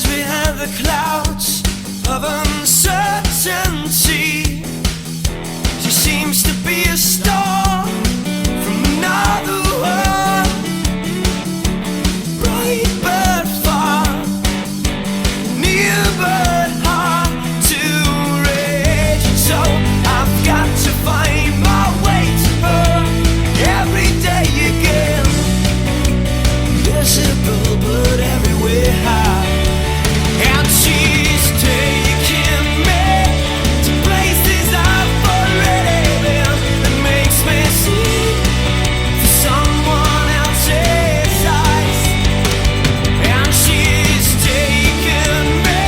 behind the clouds of uncertainty. She seems to be a star from another world, bright but far, near but hard to reach. So I've got to find my way to her every day again. Visible but everywhere high, and she's taking me to places I've already been. That makes me see for someone else's eyes. And she's taking me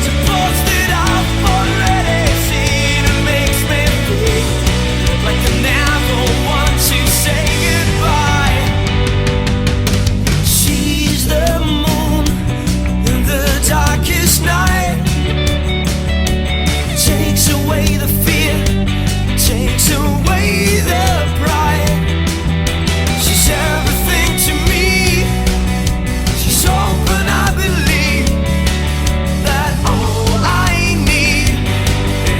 to ports that I've already seen. It makes me feel like I never want to say goodbye. She's the moon in the darkest night. Takes away the fear, takes away the pride. She's everything to me. She's open, I believe that all I need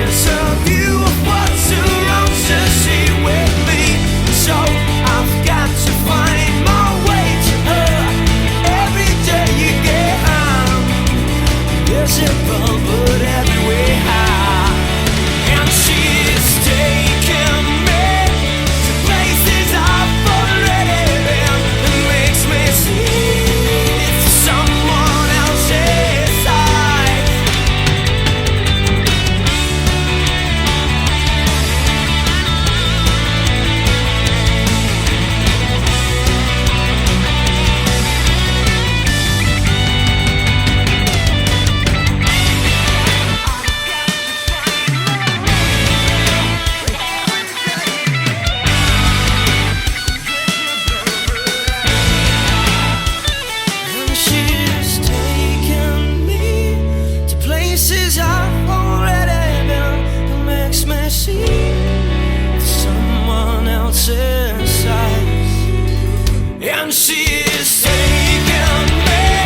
is a view of what surrounds us here with me. So I've got to find my way to her every day again. Visible but everywhere high, and she's taking me to places I've already been. It makes me see for someone else's eyes. And she's taking me to places I've already been. It makes me see someone else's eyes. And she's taking me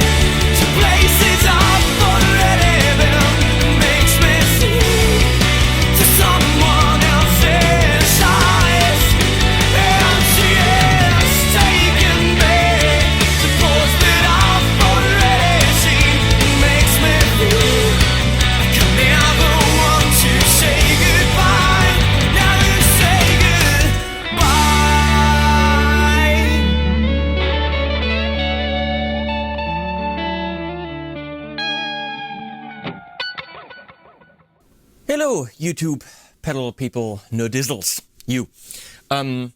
to places I've already been. It makes me see to someone else's eyes. And she is taking me to ports that I've already seen. It makes me feel like I never want to say goodbye. Never say goodbye. Hello, YouTube pedal people, no dizzles. You. I'm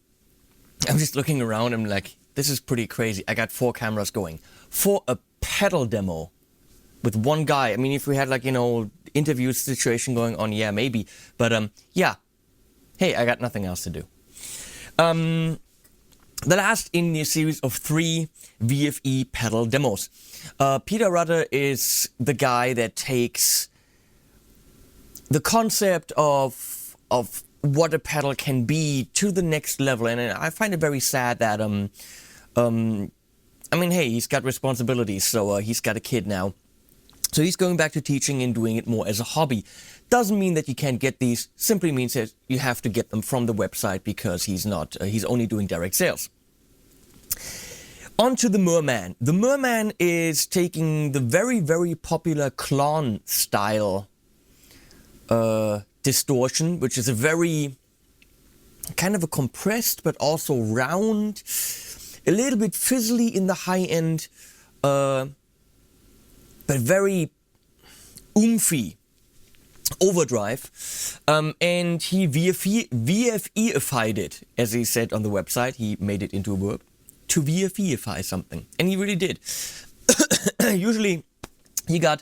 just looking around. I'm like, this is pretty crazy. I got 4 cameras going for a pedal demo with one guy. I mean, if we had like, interview situation going on, yeah, maybe. But yeah. Hey, I got nothing else to do. The last in the series of 3 VFE pedal demos. Peter Rutter is the guy that takes the concept of what a pedal can be to the next level, and I find it very sad that I mean, hey, he's got responsibilities, so he's got a kid now, so he's going back to teaching and doing it more as a hobby. Doesn't mean that you can't get these, simply means that you have to get them from the website because he's only doing direct sales. On to the Merman. The Merman is taking the very, very popular Klon style distortion, which is a very kind of a compressed but also round, a little bit fizzly in the high end, but very oomphy overdrive, and he VFE-ified it, as he said on the website. He made it into a verb, to VFE-ify something, and he really did. Usually you got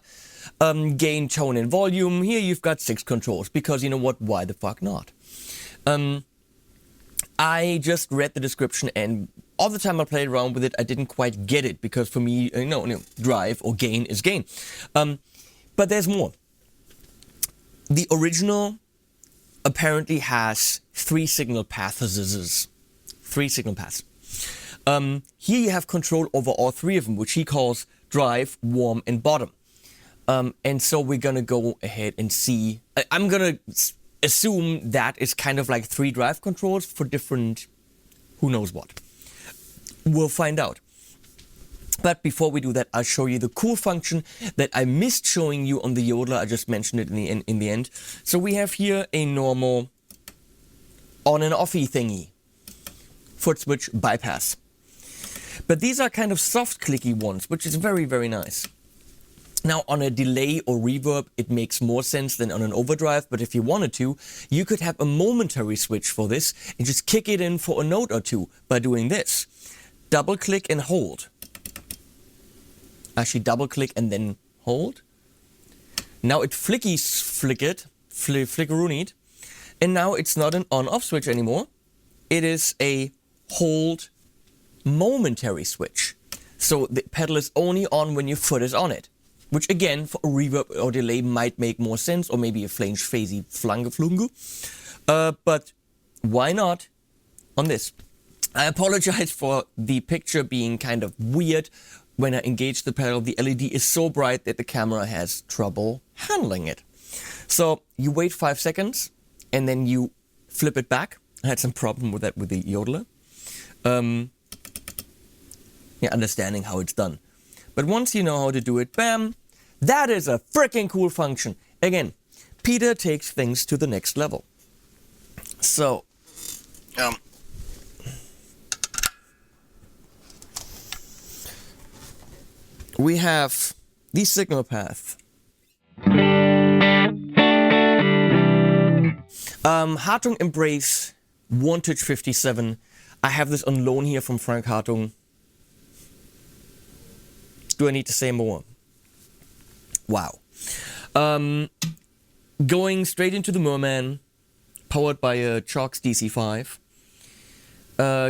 gain, tone, and volume. Here you've got 6 controls, because you know what, why the fuck not? I just read the description, and all the time I played around with it, I didn't quite get it, because for me, drive or gain is gain. But there's more. The original apparently has 3 signal paths. 3 signal paths. Here you have control over all 3 of them, which he calls drive, warm, and bottom. And so we're gonna go ahead and see. I'm gonna assume that is kind of like 3 drive controls for different, who knows what. We'll find out. But before we do that, I'll show you the cool function that I missed showing you on the Yodeler. I just mentioned it in the end. So we have here a normal on and offy thingy. Foot switch bypass. But these are kind of soft clicky ones, which is very, very nice. Now on a delay or reverb, it makes more sense than on an overdrive, but if you wanted to, you could have a momentary switch for this and just kick it in for a note or two by doing this. Double click and hold. Actually double click and then hold. Now it flickeroonied, and now it's not an on-off switch anymore. It is a hold momentary switch. So the pedal is only on when your foot is on it. Which again, for a reverb or delay might make more sense, or maybe a flange phasey flungu. But why not on this? I apologize for the picture being kind of weird. When I engage the pedal, the LED is so bright that the camera has trouble handling it. So you wait 5 seconds, and then you flip it back. I had some problem with that with the Yodeler. Understanding how it's done. But once you know how to do it, bam, that is a freaking cool function. Again, Peter takes things to the next level. So, we have the signal path. Hartung Embrace Wantage 57. I have this on loan here from Frank Hartung. Do I need to say more? Wow. Going straight into the Merman, powered by a Chox DC5.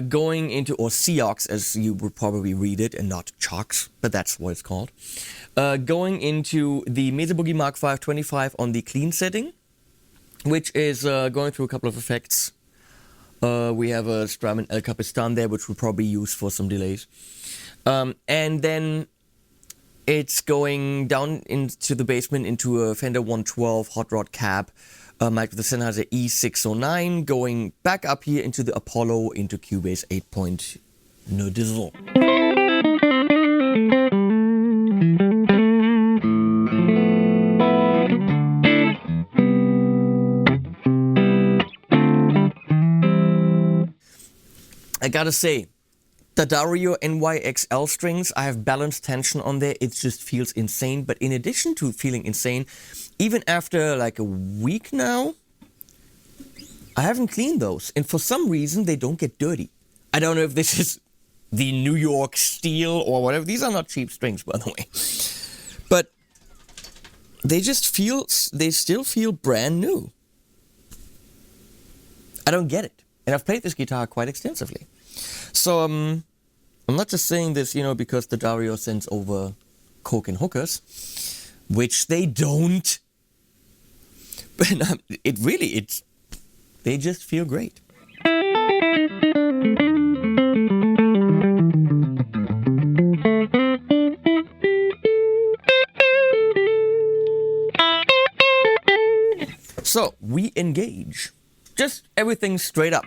Going into, or Seox as you would probably read it, and not Chox, but that's what it's called. Going into the Mesa Boogie Mark 525 on the clean setting, which is going through a couple of effects. We have a Strymon El Capistan there, which we'll probably use for some delays. And then it's going down into the basement into a Fender 112 Hot Rod cab, mic with the Sennheiser E609, going back up here into the Apollo into Cubase 8 no dizzle. I gotta say, the Dario NYXL strings, I have balanced tension on there, it just feels insane. But in addition to feeling insane, even after like a week now, I haven't cleaned those. And for some reason, they don't get dirty. I don't know if this is the New York steel or whatever. These are not cheap strings, by the way. But they just feel, they still feel brand new. I don't get it. And I've played this guitar quite extensively. So, I'm not just saying this, because the Dario sends over coke and hookers, which they don't. But they just feel great. So, we engage. Just everything straight up.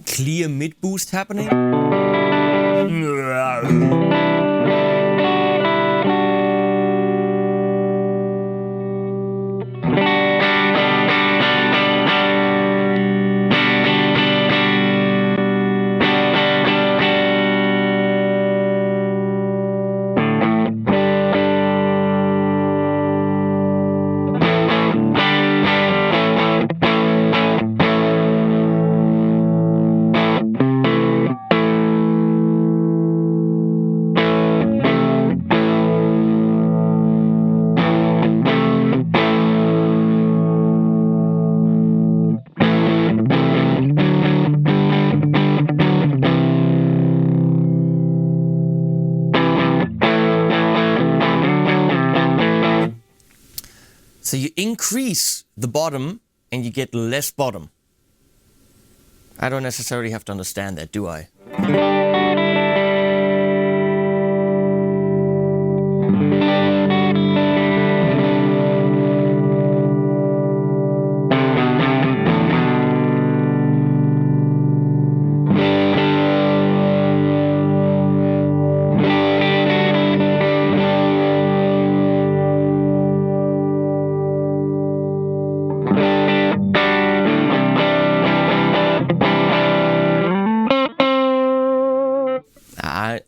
Clear mid boost happening. increase the bottom and you get less bottom. I don't necessarily have to understand that, do I?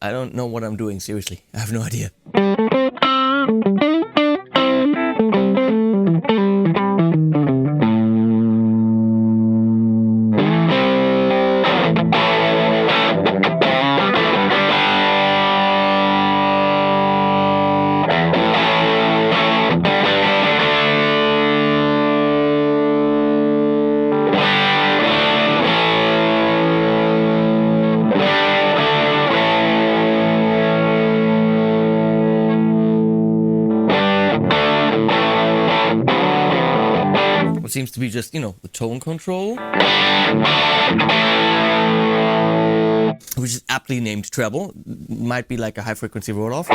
I don't know what I'm doing, seriously. I have no idea. Seems to be just, you know, the tone control, which is aptly named treble. Might be like a high frequency roll off.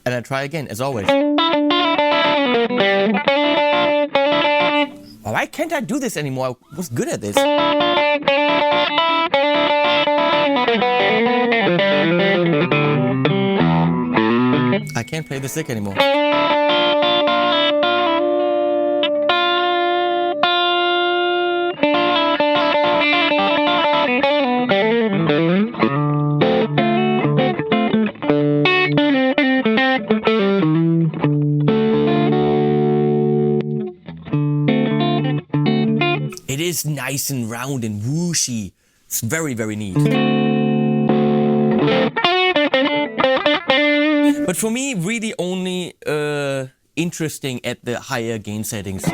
And I try again, as always. Why can't I do this anymore? I was good at this. I can't play the stick anymore. It is nice and round and whooshy. It's very, very neat. But for me, really only interesting at the higher gain settings.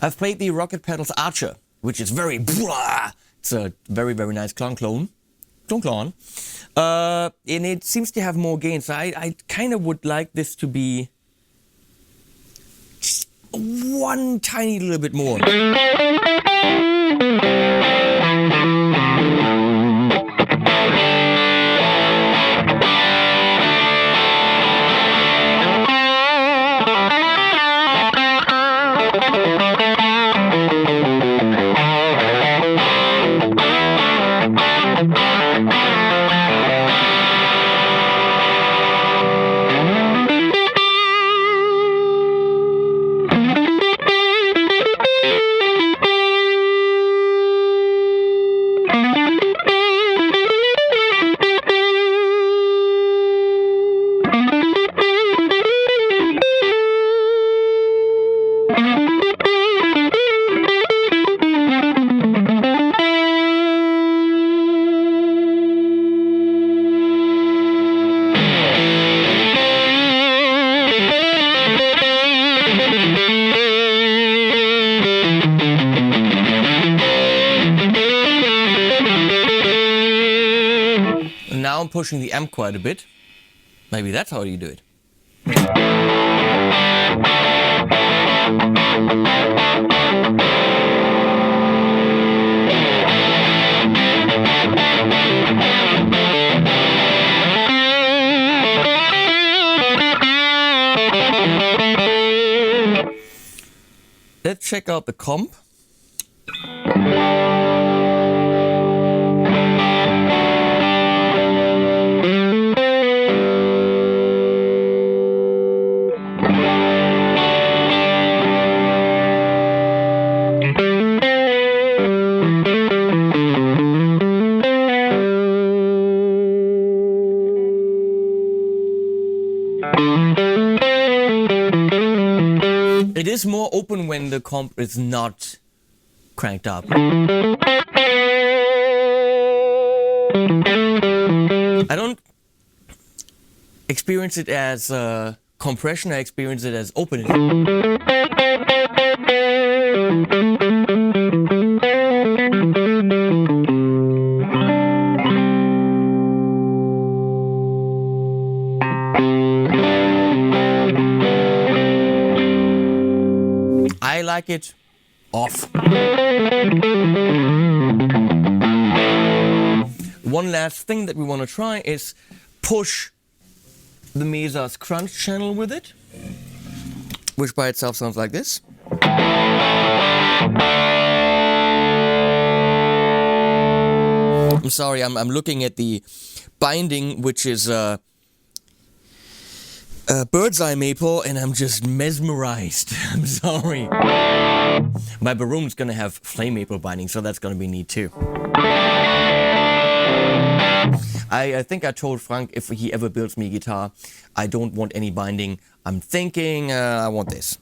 I've played the Rocket Pedals Archer, which is very blah. It's a very, very nice Klon Clone. Klon Clone. And it seems to have more gain. So I kind of would like this to be just one tiny little bit more. Now I'm pushing the amp quite a bit. Maybe that's how you do it. Let's check out the comp. is more open when the comp is not cranked up. I don't experience it as compression, I experience it as openness. I like it off. One last thing that we want to try is push the Mesa's crunch channel with it, which by itself sounds like this. I'm sorry, I'm looking at the binding, which is bird's eye maple, and I'm just mesmerized. I'm sorry. My Baroom's gonna have flame maple binding, so that's gonna be neat too. I think I told Frank if he ever builds me a guitar, I don't want any binding. I'm thinking I want this.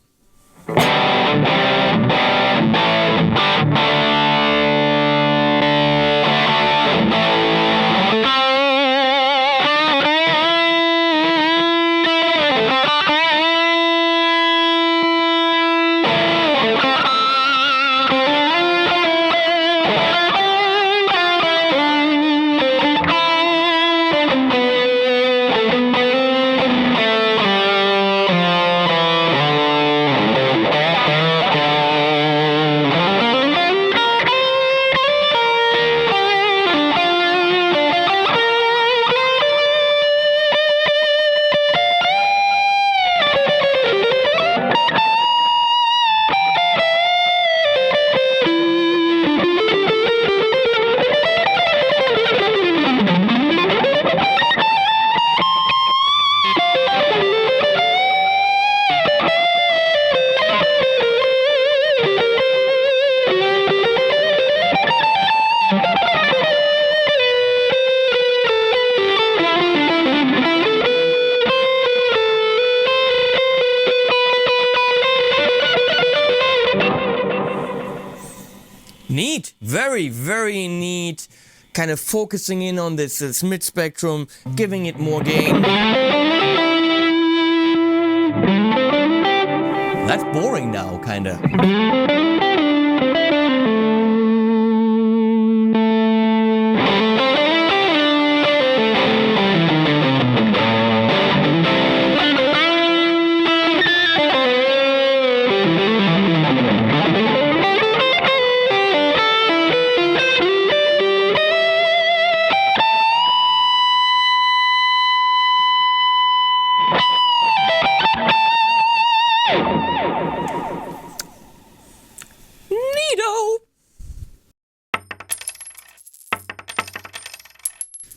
Neat, very, very neat. Kind of focusing in on this mid spectrum, giving it more gain. That's boring now, kinda.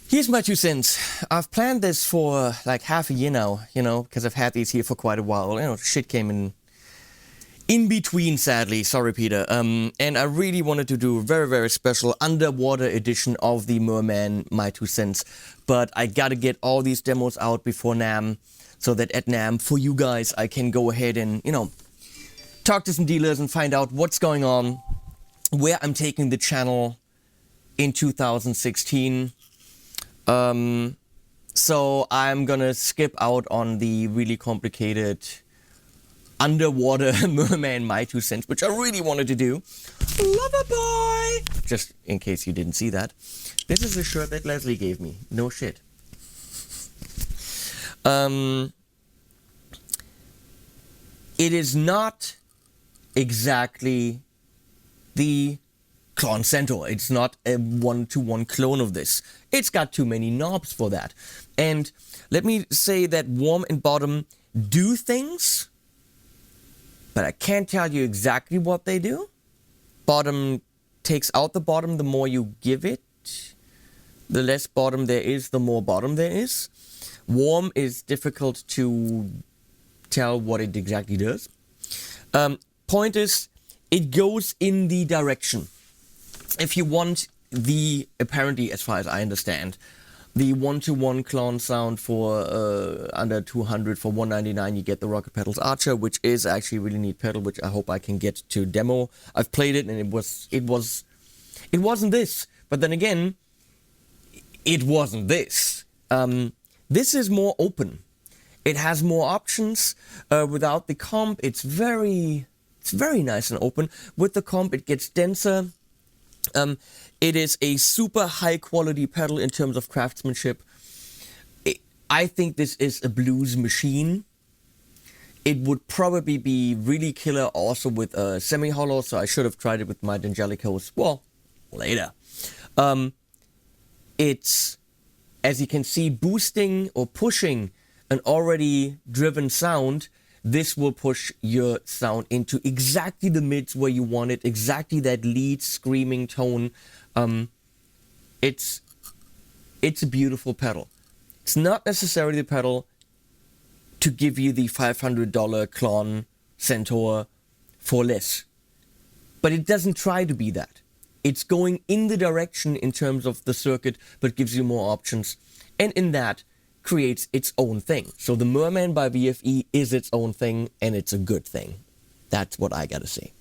Here's my 2 cents. I've planned this for like half a year now, you know, because I've had these here for quite a while. You know, shit came in between, sadly. Sorry, Peter. And I really wanted to do a very, very special underwater edition of the Merman, my 2 cents. But I gotta get all these demos out before NAMM, so that at NAMM, for you guys, I can go ahead and, you know, talk to some dealers and find out what's going on, where I'm taking the channel in 2016. So I'm gonna skip out on the really complicated underwater Merman my 2 cents, which I really wanted to do. Loverboy! Just in case you didn't see that. This is a shirt that Leslie gave me. No shit. It is not exactly the Klon Centaur. It's not a 1-to-1 clone of this. It's got too many knobs for that. And let me say that Warm and Bottom do things, but I can't tell you exactly what they do. Bottom takes out the bottom the more you give it. The less bottom there is, the more bottom there is. Warm is difficult to tell what it exactly does. Point is, it goes in the direction. If you want the, apparently as far as I understand, the 1-to-1 Klon sound for under 200. For 199 you get the Rocket Pedals Archer, which is actually a really neat pedal, which I hope I can get to demo. I've played it and it wasn't this, but then again, it wasn't this. This is more open. It has more options. Without the comp, it's very nice and open. With the comp, it gets denser. It is a super high quality pedal in terms of craftsmanship. I think this is a blues machine. It would probably be really killer also with a semi-hollow, so I should have tried it with my Dangelicos, well, later. It's, as you can see, boosting or pushing an already driven sound. This will push your sound into exactly the mids where you want it, exactly that lead screaming tone. It's a beautiful pedal. It's not necessarily the pedal to give you the $500 Klon Centaur for less. But it doesn't try to be that. It's going in the direction in terms of the circuit, but gives you more options. And in that, creates its own thing. So the Merman by VFE is its own thing, and it's a good thing. That's what I gotta say.